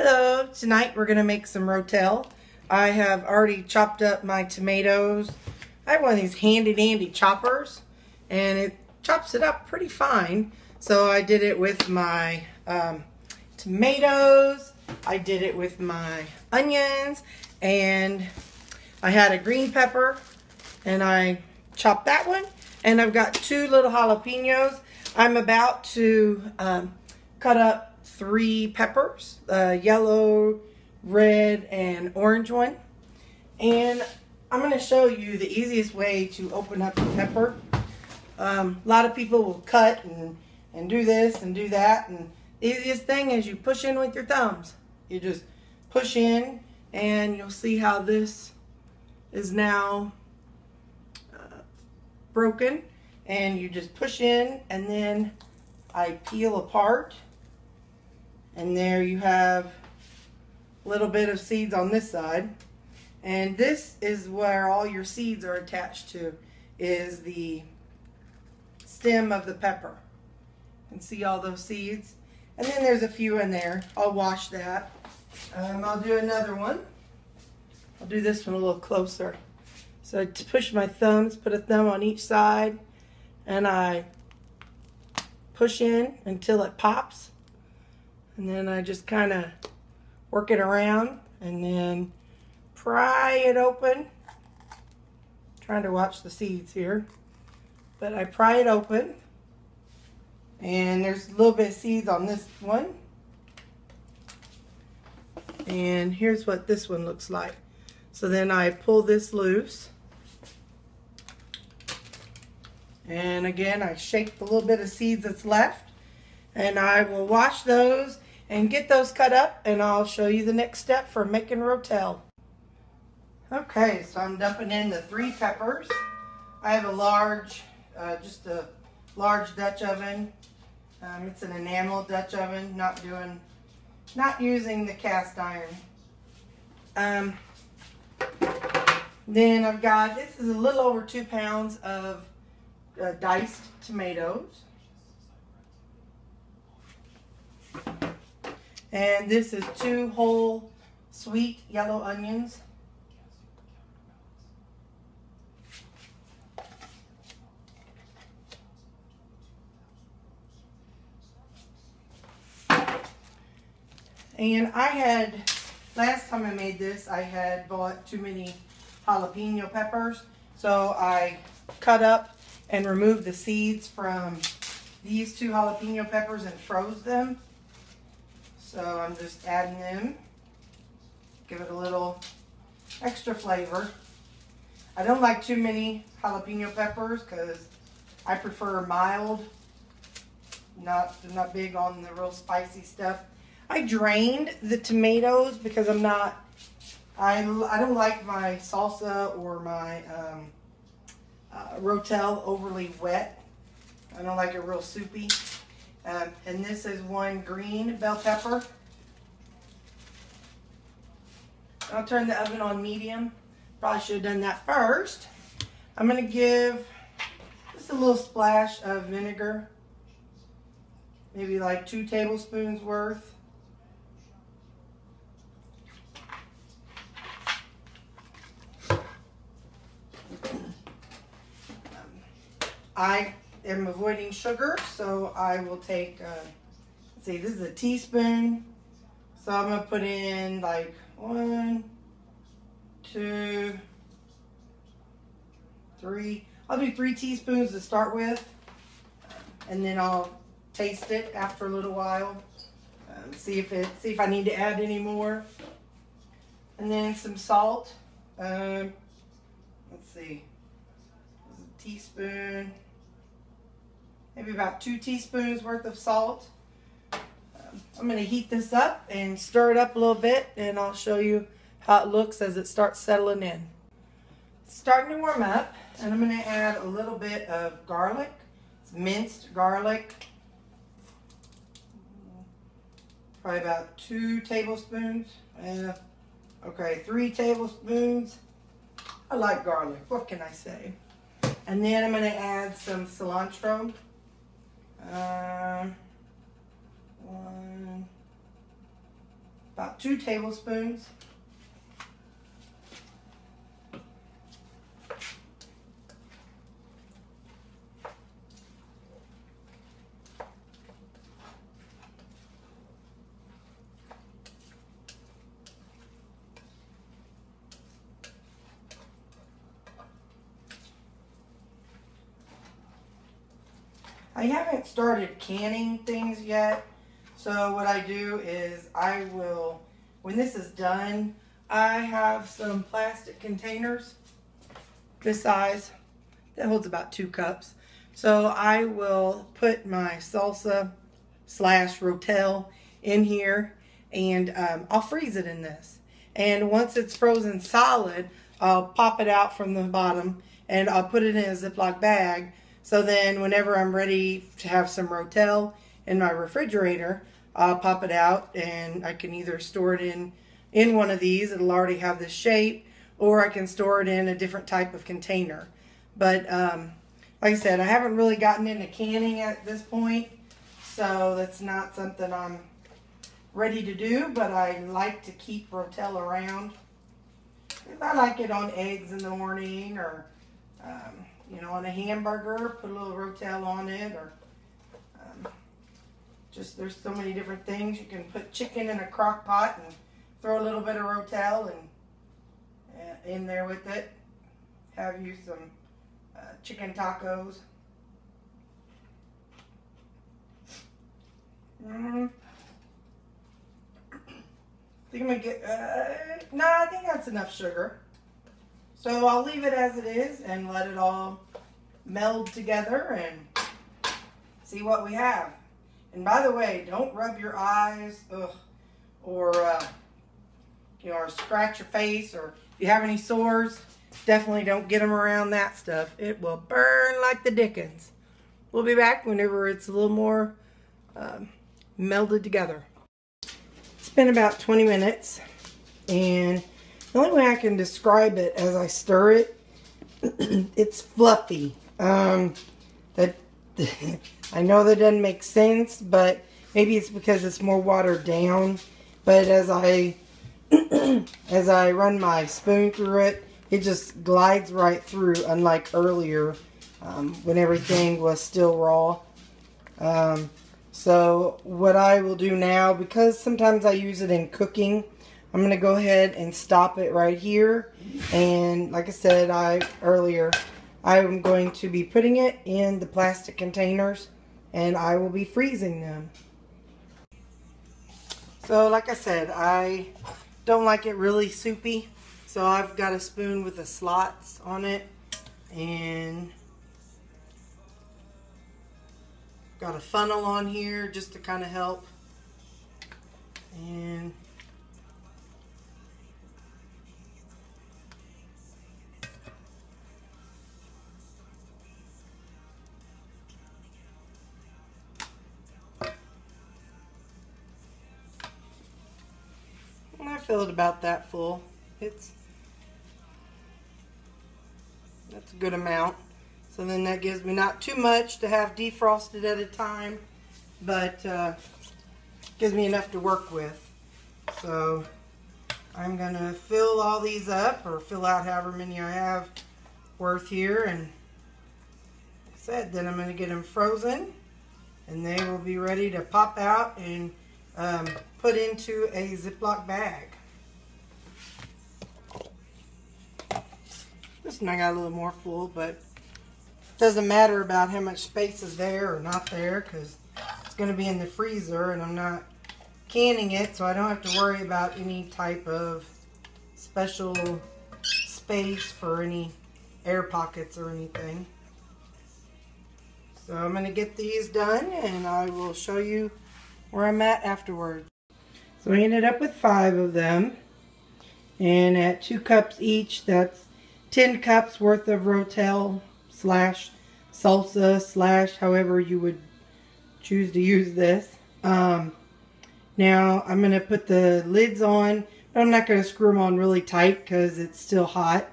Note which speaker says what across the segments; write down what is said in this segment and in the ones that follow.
Speaker 1: Hello, tonight we're going to make some Rotel. I have already chopped up my tomatoes. I have one of these handy dandy choppers and it chops it up pretty fine. So I did it with my tomatoes, I did it with my onions, and I had a green pepper and I chopped that one. And I've got 2 little jalapeños. I'm about to cut up 3 peppers, yellow, red, and orange one. And I'm going to show you the easiest way to open up the pepper. A lot of people will cut and do this and do that. And the easiest thing is you push in with your thumbs. You just push in and you'll see how this is now broken. And you just push in and then I peel apart. And there you have a little bit of seeds on this side. And this is where all your seeds are attached to, is the stem of the pepper. You can see all those seeds. And then there's a few in there. I'll wash that. I'll do another one. I'll do this one a little closer. So I push my thumbs, put a thumb on each side, and I push in until it pops. And then I just kind of work it around and then pry it open. Trying to watch the seeds here. But I pry it open. And there's a little bit of seeds on this one. And here's what this one looks like. So then I pull this loose. And again, I shake the little bit of seeds that's left. And I will wash those and get those cut up, and I'll show you the next step for making Rotel. Okay, so I'm dumping in the 3 peppers. I have a large, just a large Dutch oven. It's an enamel Dutch oven, not using the cast iron. Then I've got, this is a little over 2 pounds of diced tomatoes. And this is 2 whole sweet yellow onions. And I had, last time I made this, I had bought too many jalapeno peppers. So I cut up and removed the seeds from these 2 jalapeno peppers and froze them. So I'm just adding them, give it a little extra flavor. I don't like too many jalapeno peppers because I prefer mild, not big on the real spicy stuff. I drained the tomatoes because I don't like my salsa or my Rotel overly wet. I don't like it real soupy. And this is 1 green bell pepper. I'll turn the oven on medium. Probably should have done that first. I'm going to give just a little splash of vinegar. Maybe like 2 tablespoons worth. I am avoiding sugar, so I will take, let's see, this is a teaspoon. So I'm going to put in like 1, 2, 3. I'll do 3 teaspoons to start with. And then I'll taste it after a little while. See if I need to add any more. And then some salt. Let's see. This is a teaspoon. Maybe about 2 teaspoons worth of salt. I'm going to heat this up and stir it up a little bit, and I'll show you how it looks as it starts settling in. It's starting to warm up, and I'm going to add a little bit of garlic. It's minced garlic. Probably about 2 tablespoons. Okay, 3 tablespoons. I like garlic. What can I say? And then I'm going to add some cilantro. about 2 tablespoons. I haven't started canning things yet, so what I do is I will, when this is done, I have some plastic containers this size that holds about 2 cups. So I will put my salsa slash Rotel in here, and I'll freeze it in this. And once it's frozen solid, I'll pop it out from the bottom and I'll put it in a Ziploc bag. So then whenever I'm ready to have some Rotel in my refrigerator, I'll pop it out and I can either store it in one of these. It'll already have this shape, or I can store it in a different type of container. But like I said, I haven't really gotten into canning at this point, so that's not something I'm ready to do, but I like to keep Rotel around. I like it on eggs in the morning, or you know, on a hamburger, put a little Rotel on it, or just, there's so many different things. You can put chicken in a crock pot and throw a little bit of Rotel and in there with it. Have you some chicken tacos. I think I'm gonna get, no, I think that's enough sugar. So I'll leave it as it is and let it all meld together and see what we have. And by the way, don't rub your eyes, or you know, or scratch your face, or if you have any sores, definitely don't get them around that stuff. It will burn like the dickens. We'll be back whenever it's a little more melded together. It's been about 20 minutes, and the only way I can describe it as I stir it, it's fluffy. That I know that doesn't make sense, but maybe it's because it's more watered down. But as I as I run my spoon through it, it just glides right through, unlike earlier when everything was still raw. So what I will do now, because sometimes I use it in cooking, I'm going to go ahead and stop it right here. And like I said earlier, I'm going to be putting it in the plastic containers, and I will be freezing them. So like I said, I don't like it really soupy, so I've got a spoon with the slots on it, and got a funnel on here just to kind of help. And I fill it about that full. That's a good amount. So then that gives me not too much to have defrosted at a time, but gives me enough to work with. So I'm gonna fill all these up, or fill out however many I have worth here, and like I said, then I'm gonna get them frozen, and they will be ready to pop out and put into a Ziploc bag. This one I got a little more full, but it doesn't matter about how much space is there or not there, because it's going to be in the freezer, and I'm not canning it, so I don't have to worry about any type of special space for any air pockets or anything. So I'm going to get these done, and I will show you where I'm at afterward. So I ended up with 5 of them, and at 2 cups each, that's 10 cups worth of Rotel slash salsa slash however you would choose to use this. Now I'm going to put the lids on, but I'm not going to screw them on really tight because it's still hot.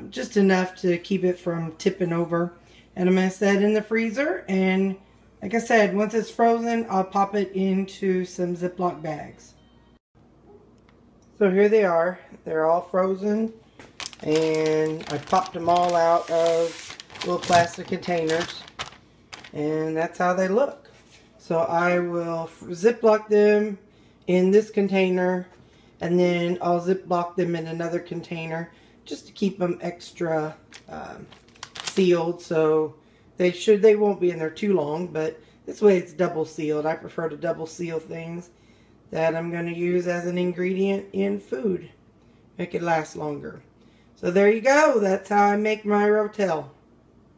Speaker 1: Just enough to keep it from tipping over. And I'm going to set it in the freezer, and like I said, once it's frozen, I'll pop it into some Ziploc bags. So here they are. They're all frozen, and I popped them all out of little plastic containers, and that's how they look. So I will Ziploc them in this container, and then I'll Ziploc them in another container just to keep them extra sealed. So they won't be in there too long, but this way it's double sealed. I prefer to double seal things that I'm going to use as an ingredient in food. Make it last longer. So there you go. That's how I make my Rotel.